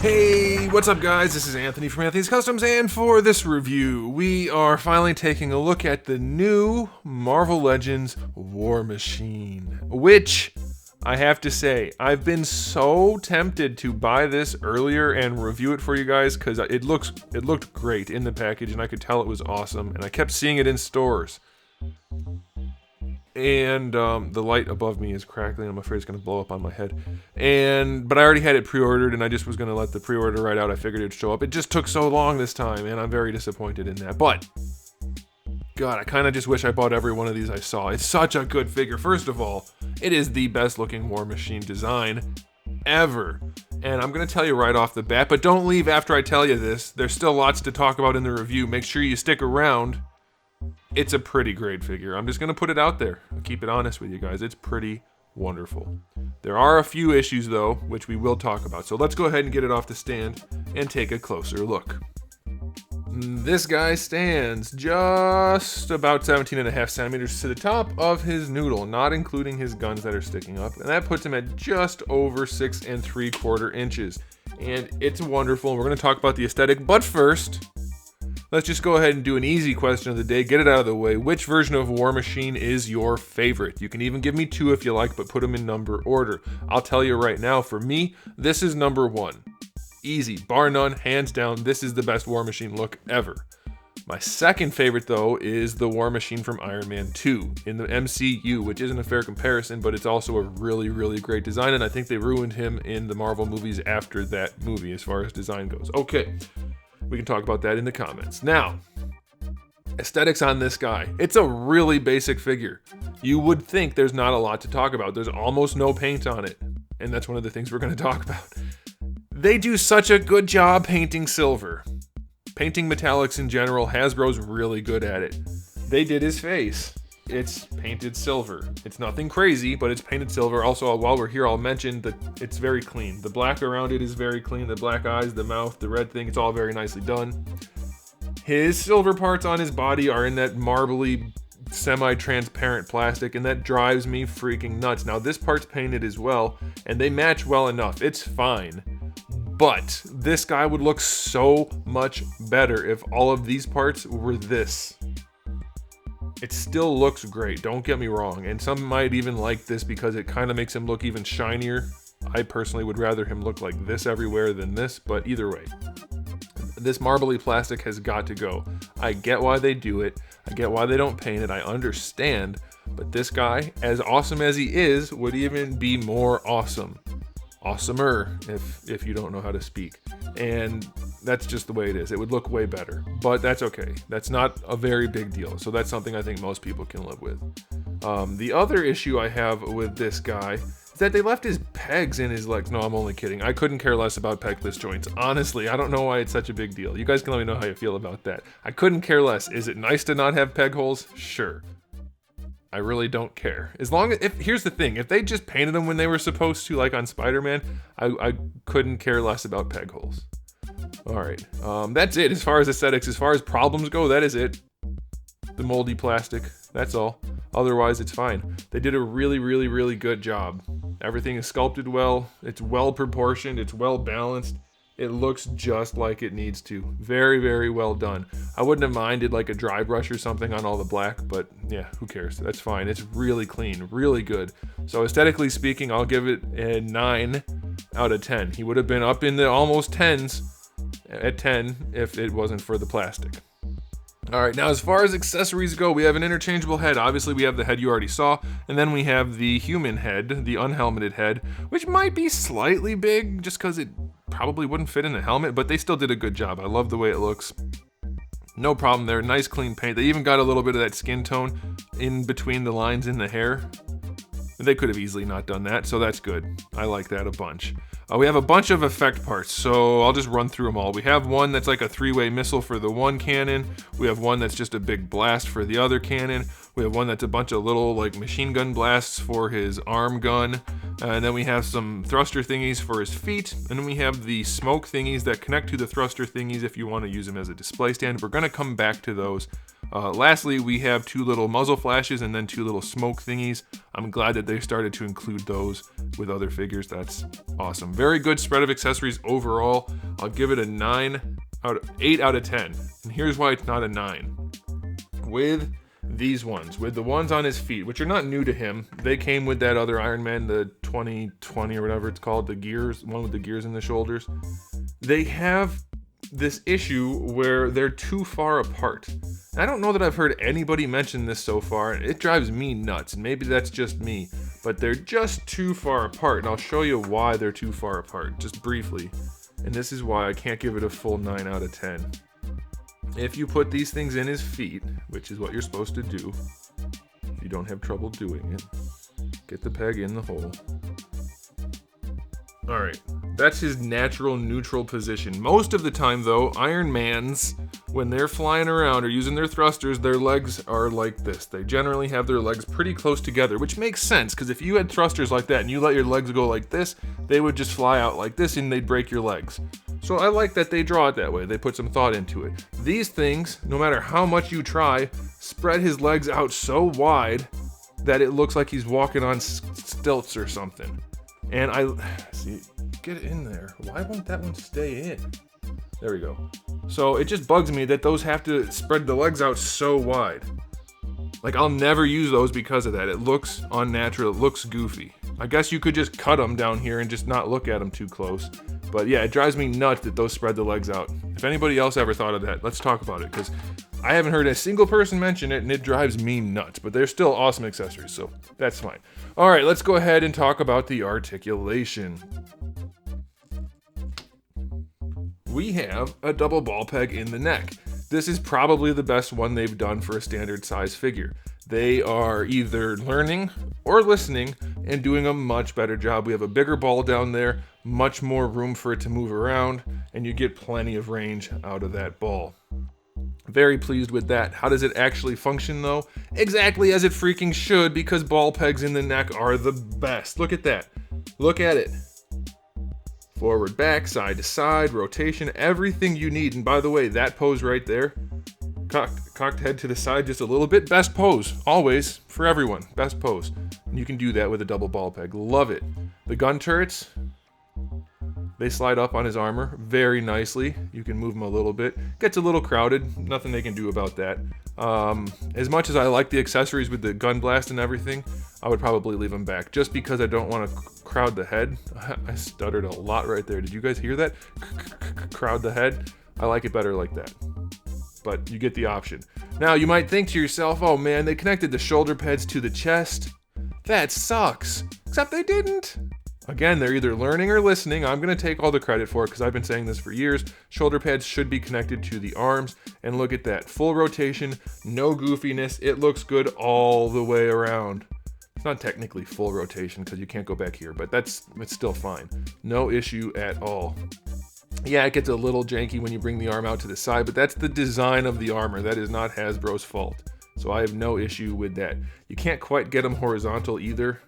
Hey, what's up guys? This is Anthony from Anthony's Customs, and for this review, we are finally taking a look at the new Marvel Legends War Machine, which, I have to say, I've been so tempted to buy this earlier and review it for you guys because it looked great in the package and I could tell it was awesome, and I kept seeing it in stores. And the light above me is crackling. I'm afraid it's going to blow up on my head. But I already had it pre-ordered, and I just was going to let the pre-order right out. I figured it would show up. It just took so long this time, and I'm very disappointed in that. But, God, I kind of just wish I bought every one of these I saw. It's such a good figure. First of all, it is the best-looking War Machine design ever. And I'm going to tell you right off the bat, but don't leave after I tell you this. There's still lots to talk about in the review. Make sure you stick around. It's a pretty great figure. I'm just going to put it out there. I'll keep it honest with you guys. It's pretty wonderful. There are a few issues, though, which we will talk about. So let's go ahead and get it off the stand and take a closer look. This guy stands just about 17.5 centimeters to the top of his noodle, not including his guns that are sticking up. And that puts him at just over 6 3/4 inches. And it's wonderful. We're going to talk about the aesthetic. But first, let's just go ahead and do an easy question of the day. Get it out of the way. Which version of War Machine is your favorite? You can even give me two if you like, but put them in number order. I'll tell you right now, for me, this is number one. Easy, bar none, hands down, this is the best War Machine look ever. My second favorite, though, is the War Machine from Iron Man 2 in the MCU, which isn't a fair comparison, but it's also a really, really great design, and I think they ruined him in the Marvel movies after that movie as far as design goes. Okay. We can talk about that in the comments. Now, aesthetics on this guy. It's a really basic figure. You would think there's not a lot to talk about. There's almost no paint on it. And that's one of the things we're going to talk about. They do such a good job painting silver. Painting metallics in general, Hasbro's really good at it. They did his face. It's painted silver. It's nothing crazy, but it's painted silver. Also, while we're here, I'll mention that it's very clean. The black around it is very clean. The black eyes, the mouth, the red thing, it's all very nicely done. His silver parts on his body are in that marbly, semi-transparent plastic, and that drives me freaking nuts. Now, this part's painted as well, and they match well enough. It's fine. But this guy would look so much better if all of these parts were this. It still looks great, don't get me wrong, and some might even like this because it kind of makes him look even shinier. I personally would rather him look like this everywhere than this, but either way. This marbly plastic has got to go. I get why they do it, I get why they don't paint it, I understand, but this guy, as awesome as he is, would even be more awesome. Awesomer, if you don't know how to speak. And that's just the way it is. It would look way better, but that's okay. That's not a very big deal. So that's something I think most people can live with. The other issue I have with this guy is that they left his pegs in his legs. No, I'm only kidding. I couldn't care less about pegless joints. Honestly, I don't know why it's such a big deal. You guys can let me know how you feel about that. I couldn't care less. Is it nice to not have peg holes? Sure. I really don't care. As long as, here's the thing, if they just painted them when they were supposed to, like on Spider-Man, I couldn't care less about peg holes. Alright, that's it as far as aesthetics. As far as problems go, that is it. The moldy plastic, that's all. Otherwise, it's fine. They did a really, really, really good job. Everything is sculpted well, it's well proportioned, it's well balanced. It looks just like it needs to. Very, very well done. I wouldn't have minded like a dry brush or something on all the black, but yeah, who cares? That's fine. It's really clean, really good. So aesthetically speaking, I'll give it a 9 out of 10. He would have been up in the almost 10s at 10 if it wasn't for the plastic. Alright, now as far as accessories go, we have an interchangeable head. Obviously, we have the head you already saw, and then we have the human head, the unhelmeted head, which might be slightly big just because it probably wouldn't fit in the helmet, but they still did a good job. I love the way it looks. No problem there. Nice clean paint. They even got a little bit of that skin tone in between the lines in the hair. They could have easily not done that, so that's good. I like that a bunch. We have a bunch of effect parts, so I'll just run through them all. We have one that's like a 3-way missile for the one cannon. We have one that's just a big blast for the other cannon. We have one that's a bunch of little like machine gun blasts for his arm gun. And then we have some thruster thingies for his feet. And then we have the smoke thingies that connect to the thruster thingies if you want to use them as a display stand. We're going to come back to those Lastly, we have 2 little muzzle flashes and then 2 little smoke thingies. I'm glad that they started to include those with other figures. That's awesome. Very good spread of accessories overall. I'll give it a 8 out of 10. And here's why it's not a 9. With these ones, with the ones on his feet, which are not new to him. They came with that other Iron Man, the 2020 or whatever it's called, the gears, one with the gears in the shoulders. They have this issue where they're too far apart. I don't know that I've heard anybody mention this so far. It drives me nuts, and maybe that's just me, but they're just too far apart, and I'll show you why they're too far apart, just briefly. And this is why I can't give it a full 9 out of 10. If you put these things in his feet, which is what you're supposed to do, if you don't have trouble doing it, get the peg in the hole. Alright, that's his natural neutral position. Most of the time though, Iron Mans, when they're flying around or using their thrusters, their legs are like this. They generally have their legs pretty close together, which makes sense, because if you had thrusters like that and you let your legs go like this, they would just fly out like this and they'd break your legs. So I like that they draw it that way. They put some thought into it. These things, no matter how much you try, spread his legs out so wide that it looks like he's walking on stilts or something. And see, get it in there. Why won't that one stay in? There we go. So it just bugs me that those have to spread the legs out so wide. Like, I'll never use those because of that. It looks unnatural. It looks goofy. I guess you could just cut them down here and just not look at them too close. But yeah, it drives me nuts that those spread the legs out. If anybody else ever thought of that, let's talk about it, because I haven't heard a single person mention it, and it drives me nuts. But they're still awesome accessories, so that's fine. All right, let's go ahead and talk about the articulation. We have a double ball peg in the neck. This is probably the best one they've done for a standard size figure. They are either learning or listening and doing a much better job. We have a bigger ball down there, much more room for it to move around, and you get plenty of range out of that ball. Very pleased with that. How does it actually function though? Exactly as it freaking should, because ball pegs in the neck are the best. Look at that. Look at it. Forward, back, side to side, rotation, everything you need. And by the way, that pose right there, cocked head to the side just a little bit, best pose, always, for everyone, best pose. And you can do that with a double ball peg. Love it. The gun turrets, they slide up on his armor very nicely. You can move them a little bit. Gets a little crowded, nothing they can do about that. As much as I like the accessories with the gun blast and everything, I would probably leave them back, just because I don't want to crowd the head. I stuttered a lot right there. Did you guys hear that? Crowd the head. I like it better like that. But you get the option. Now, you might think to yourself, oh man, they connected the shoulder pads to the chest. That sucks. Except they didn't. Again, they're either learning or listening. I'm going to take all the credit for it because I've been saying this for years. Shoulder pads should be connected to the arms. And look at that. Full rotation, no goofiness. It looks good all the way around. It's not technically full rotation because you can't go back here, but it's still fine. No issue at all. Yeah, it gets a little janky when you bring the arm out to the side, but that's the design of the armor. That is not Hasbro's fault. So I have no issue with that. You can't quite get them horizontal either,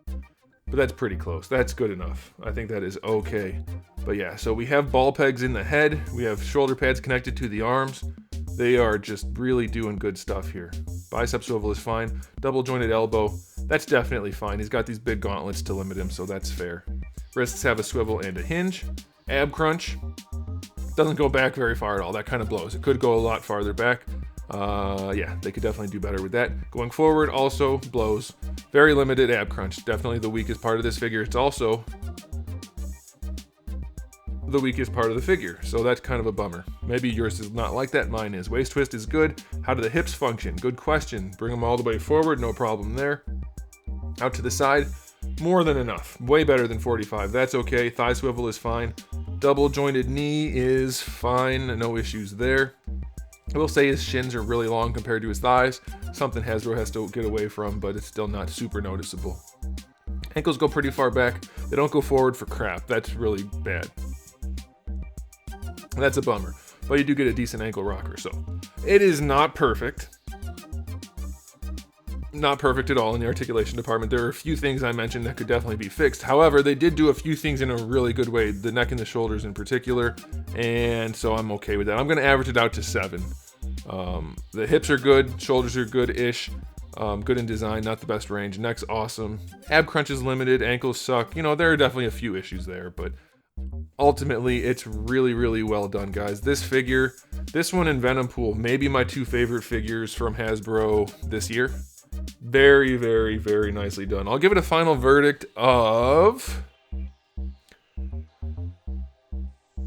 but that's pretty close. That's good enough. I think that is okay. But yeah, so we have ball pegs in the head. We have shoulder pads connected to the arms. They are just really doing good stuff here. Bicep swivel is fine. Double jointed elbow, that's definitely fine. He's got these big gauntlets to limit him, so that's fair. Wrists have a swivel and a hinge. Ab crunch doesn't go back very far at all. That kind of blows. It could go a lot farther back. Yeah, they could definitely do better with that. Going forward also blows. Very limited ab crunch. Definitely the weakest part of this figure. It's also the weakest part of the figure, so that's kind of a bummer. Maybe yours is not like that, mine is. Waist twist is good. How do the hips function? Good question. Bring them all the way forward, no problem there. Out to the side, more than enough. Way better than 45, that's okay. Thigh swivel is fine. Double jointed knee is fine, no issues there. I will say his shins are really long compared to his thighs. Something Hasbro has to get away from, but it's still not super noticeable. Ankles go pretty far back. They don't go forward for crap. That's really bad. That's a bummer, but you do get a decent ankle rocker, so it is not perfect. Not perfect at all in the articulation department. There are a few things I mentioned that could definitely be fixed. However, they did do a few things in a really good way, the neck and the shoulders in particular, and so I'm okay with that. I'm going to average it out to 7. The hips are good, shoulders are good-ish. Good in design, not the best range. Neck's awesome. Ab crunch is limited, ankles suck. You know, there are definitely a few issues there, but ultimately, it's really, really well done, guys. This figure, this one and Venom Pool, maybe my two favorite figures from Hasbro this year. Very, very, very nicely done. I'll give it a final verdict of...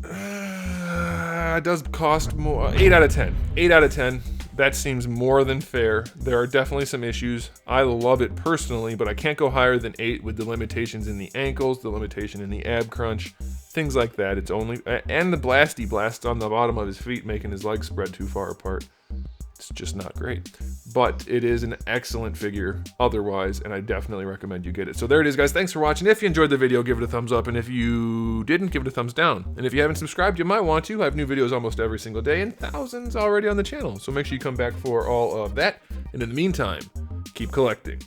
it does cost more. 8 out of 10. 8 out of 10. That seems more than fair. There are definitely some issues. I love it personally, but I can't go higher than 8 with the limitations in the ankles, the limitation in the ab crunch, things like that. It's only, and the blasty blast on the bottom of his feet making his legs spread too far apart. It's just not great, but it is an excellent figure otherwise, and I definitely recommend you get it. So there it is, guys. Thanks for watching. If you enjoyed the video, give it a thumbs up, and if you didn't, give it a thumbs down. And if you haven't subscribed, you might want to. I have new videos almost every single day, and thousands already on the channel, so make sure you come back for all of that. And in the meantime, keep collecting.